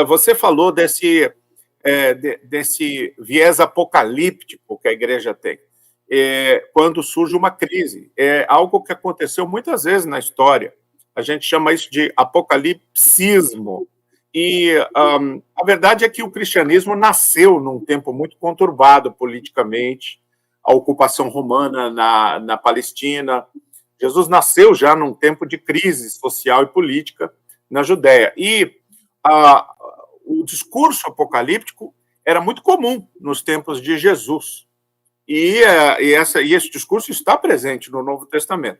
Você falou desse viés apocalíptico que a igreja tem, quando surge uma crise. É algo que aconteceu muitas vezes na história. A gente chama isso de apocalipsismo. E a verdade é que o cristianismo nasceu num tempo muito conturbado politicamente, a ocupação romana na Palestina. Jesus nasceu já num tempo de crise social e política na Judéia. E o discurso apocalíptico era muito comum nos tempos de Jesus. E esse discurso está presente no Novo Testamento.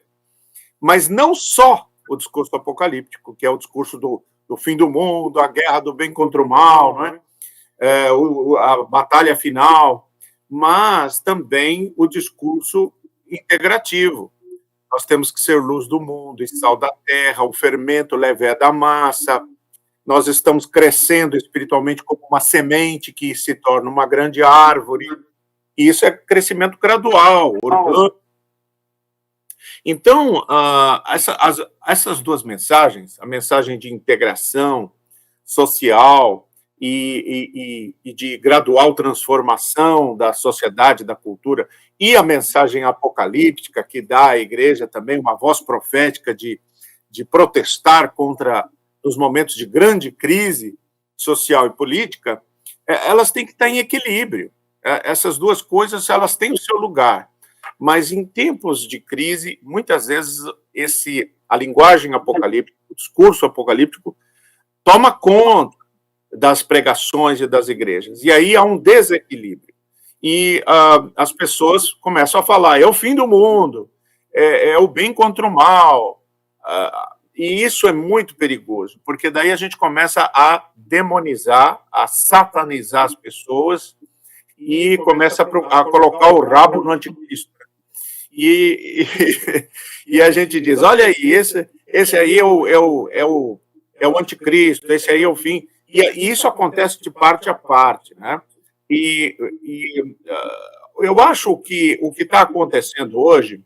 Mas não só o discurso apocalíptico, que é o discurso do fim do mundo, a guerra do bem contra o mal, né? A batalha final, mas também o discurso integrativo. Nós temos que ser luz do mundo e sal da terra, o fermento levé da massa. Nós estamos crescendo espiritualmente como uma semente que se torna uma grande árvore. E isso é crescimento gradual, orgânico. Então, essas duas mensagens, a mensagem de integração social e de gradual transformação da sociedade, da cultura, e a mensagem apocalíptica, que dá à igreja também uma voz profética de protestar contra os momentos de grande crise social e política, elas têm que estar em equilíbrio. Essas duas coisas, elas têm o seu lugar. Mas em tempos de crise, muitas vezes a linguagem apocalíptica, o discurso apocalíptico, toma conta das pregações e das igrejas. E aí há um desequilíbrio. E as pessoas começam a falar, é o fim do mundo, é o bem contra o mal. E isso é muito perigoso, porque daí a gente começa a demonizar, a satanizar as pessoas e começa a colocar o rabo no anticristo. E a gente diz, olha aí, esse aí é o anticristo, esse aí é o fim. E isso acontece de parte a parte, né? Eu acho que o que está acontecendo hoje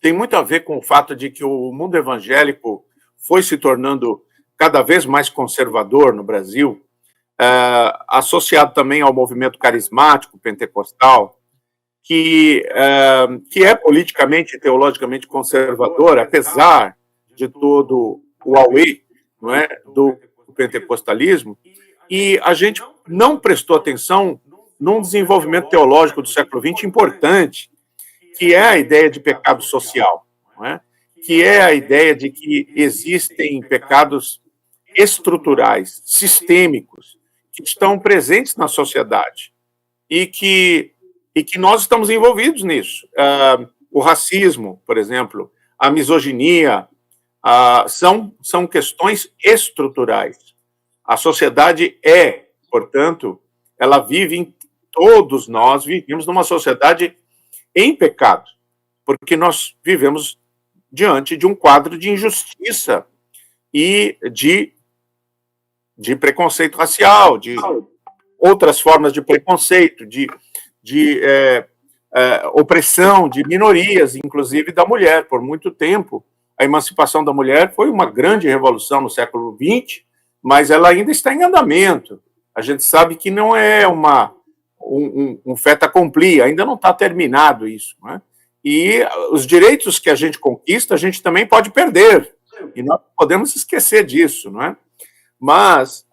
tem muito a ver com o fato de que o mundo evangélico foi se tornando cada vez mais conservador no Brasil, associado também ao movimento carismático pentecostal, que é politicamente e teologicamente conservador, apesar de todo o auê, não é, do pentecostalismo, e a gente não prestou atenção num desenvolvimento teológico do século XX importante, que é a ideia de pecado social, não é? Que é a ideia de que existem pecados estruturais, sistêmicos, que estão presentes na sociedade e que nós estamos envolvidos nisso. O racismo, por exemplo, a misoginia, são questões estruturais. A sociedade portanto, ela vive todos nós vivemos numa sociedade em pecado, porque nós vivemos diante de um quadro de injustiça e de preconceito racial, de outras formas de preconceito, de opressão de minorias, inclusive da mulher. Por muito tempo, a emancipação da mulher foi uma grande revolução no século XX, mas ela ainda está em andamento. A gente sabe que não é um fait accompli, ainda não está terminado isso, não é? E os direitos que a gente conquista, a gente também pode perder, e nós podemos esquecer disso, não é? Mas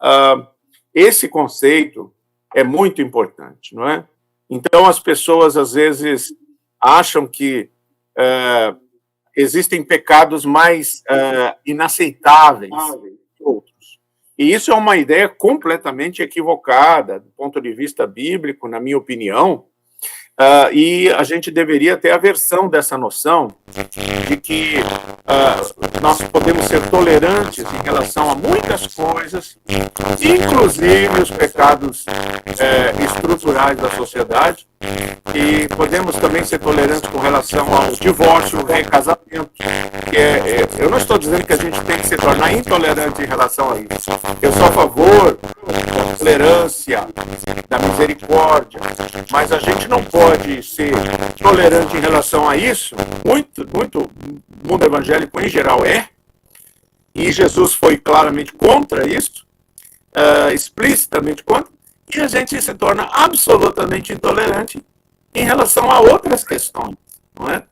esse conceito é muito importante, não é? Então, as pessoas, às vezes, acham que existem pecados mais inaceitáveis que outros. E isso é uma ideia completamente equivocada, do ponto de vista bíblico, na minha opinião, e a gente deveria ter aversão dessa noção de que nós podemos ser tolerantes em relação a muitas coisas, inclusive os pecados estruturais da sociedade, e podemos também ser tolerantes com relação ao divórcio, ao recasamento. Eu não estou dizendo que a gente tem que se tornar intolerante em relação a isso. Eu sou a favor da tolerância, da misericórdia, mas a gente não pode ser tolerante em relação a isso. Muito o mundo evangélico em geral e Jesus foi claramente contra isso, explicitamente contra, e a gente se torna absolutamente intolerante em relação a outras questões, não é?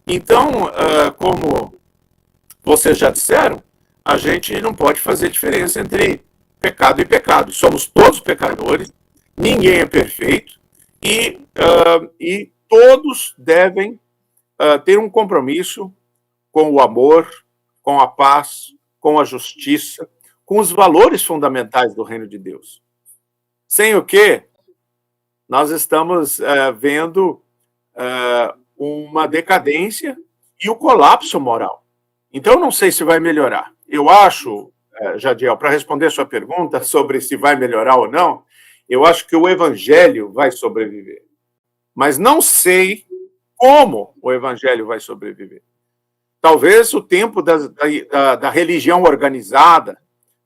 Então, como vocês já disseram, a gente não pode fazer diferença entre pecado e pecado. Somos todos pecadores, ninguém é perfeito, e todos devem ter um compromisso com o amor, com a paz, com a justiça, com os valores fundamentais do reino de Deus. Sem o que, nós estamos vendo uma decadência e o colapso moral. Então, eu não sei se vai melhorar. Eu acho, Jadiel, para responder a sua pergunta sobre se vai melhorar ou não, eu acho que o evangelho vai sobreviver. Mas não sei como o evangelho vai sobreviver. Talvez o tempo da religião organizada,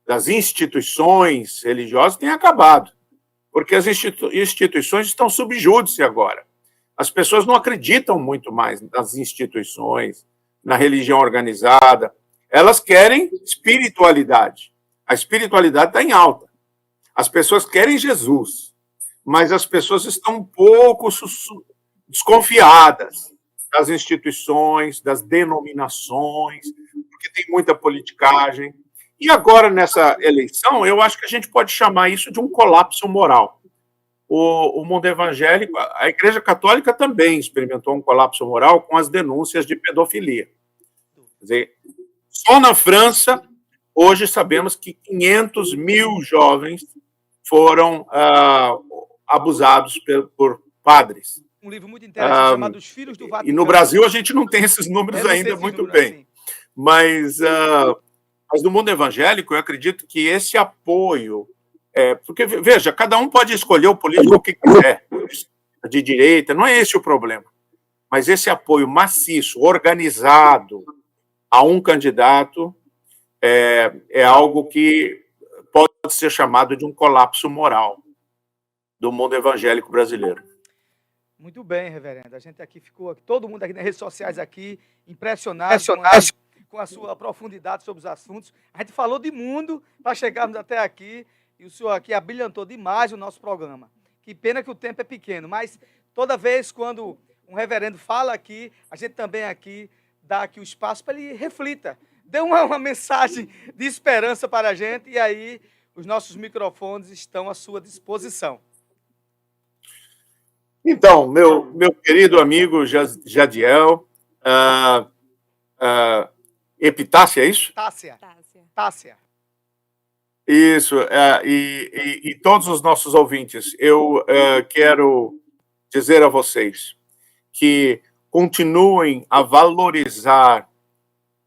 das instituições religiosas, tenha acabado. Porque as instituições estão sob júdice agora. As pessoas não acreditam muito mais nas instituições, na religião organizada. Elas querem espiritualidade. A espiritualidade está em alta. As pessoas querem Jesus, mas as pessoas estão um pouco desconfiadas das instituições, das denominações, porque tem muita politicagem. E agora, nessa eleição, eu acho que a gente pode chamar isso de um colapso moral. O mundo evangélico, a Igreja Católica também experimentou um colapso moral com as denúncias de pedofilia. Quer dizer, só na França, hoje sabemos que 500 mil jovens foram abusados por padres. Um livro muito interessante chamado Os Filhos do Vaticano. E no Brasil a gente não tem esses números ainda muito bem. Assim. Mas no mundo evangélico, eu acredito que esse apoio... porque, veja, cada um pode escolher o político que quiser, de direita, não é esse o problema. Mas esse apoio maciço, organizado a um candidato, é algo que pode ser chamado de um colapso moral do mundo evangélico brasileiro. Muito bem, reverendo. A gente aqui ficou, todo mundo aqui nas redes sociais aqui, impressionado com a sua profundidade sobre os assuntos. A gente falou de mundo para chegarmos até aqui, e o senhor aqui abrilhantou demais o nosso programa. Que pena que o tempo é pequeno, mas toda vez quando um reverendo fala aqui, a gente também aqui dá aqui o espaço para ele reflita. Dê uma mensagem de esperança para a gente, e aí os nossos microfones estão à sua disposição. Então, meu querido amigo Jadiel, Epitácia, é isso? Tácia. Isso, e todos os nossos ouvintes, eu quero dizer a vocês que continuem a valorizar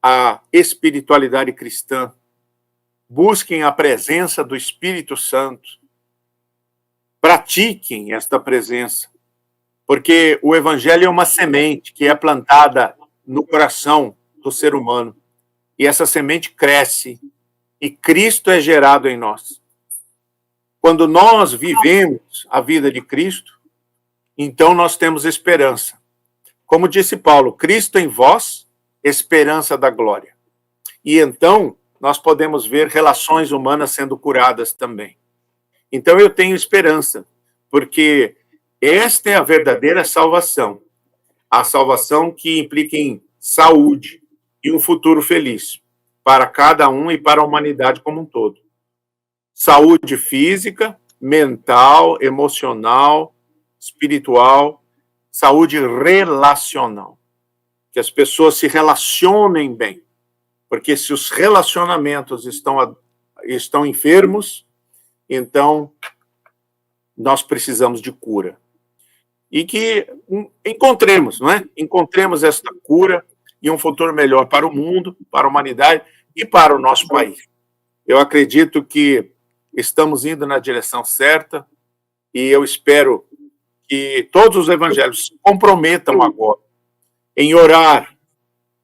a espiritualidade cristã, busquem a presença do Espírito Santo, pratiquem esta presença, porque o Evangelho é uma semente que é plantada no coração do ser humano, e essa semente cresce, e Cristo é gerado em nós. Quando nós vivemos a vida de Cristo, então nós temos esperança. Como disse Paulo, Cristo em vós, esperança da glória. E então nós podemos ver relações humanas sendo curadas também. Então eu tenho esperança, porque esta é a verdadeira salvação. A salvação que implica em saúde e um futuro feliz para cada um e para a humanidade como um todo. Saúde física, mental, emocional, espiritual, saúde relacional. Que as pessoas se relacionem bem. Porque se os relacionamentos estão enfermos, então nós precisamos de cura. E que encontremos, não é? Encontremos esta cura e um futuro melhor para o mundo, para a humanidade e para o nosso país. Eu acredito que estamos indo na direção certa e eu espero que todos os evangélicos se comprometam agora em orar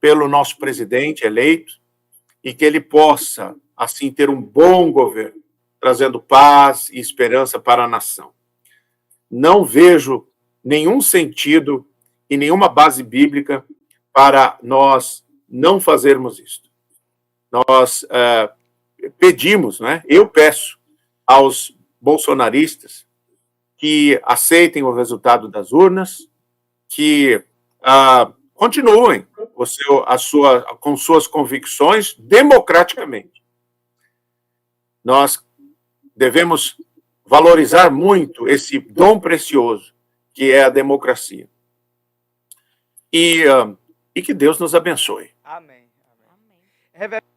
pelo nosso presidente eleito e que ele possa, assim, ter um bom governo, trazendo paz e esperança para a nação. Não vejo nenhum sentido e nenhuma base bíblica para nós não fazermos isto. Nós pedimos, né? Eu peço aos bolsonaristas que aceitem o resultado das urnas, que continuem com suas convicções democraticamente. Nós devemos valorizar muito esse dom precioso que é a democracia. E que Deus nos abençoe. Amém. Reverendo,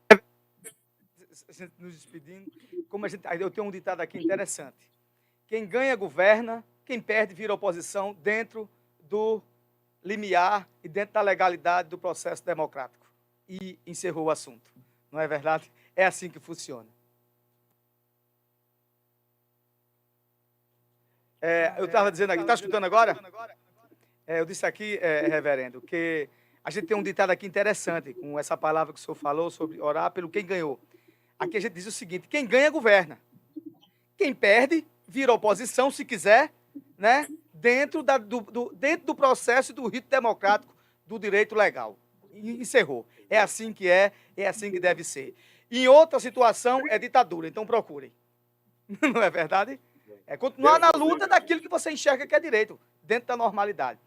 nos despedindo, eu tenho um ditado aqui interessante. Quem ganha, governa. Quem perde, vira oposição dentro do limiar e dentro da legalidade do processo democrático. E encerrou o assunto. Não é verdade? É assim que funciona. Eu estava dizendo aqui, está escutando agora? Eu disse aqui, reverendo, que a gente tem um ditado aqui interessante, com essa palavra que o senhor falou sobre orar pelo quem ganhou. Aqui a gente diz o seguinte: quem ganha, governa. Quem perde, vira oposição, se quiser, né, dentro do processo do rito democrático do direito legal. E encerrou. É assim que é assim que deve ser. Em outra situação, é ditadura, então procurem. Não é verdade? É continuar na luta daquilo que você enxerga que é direito, dentro da normalidade.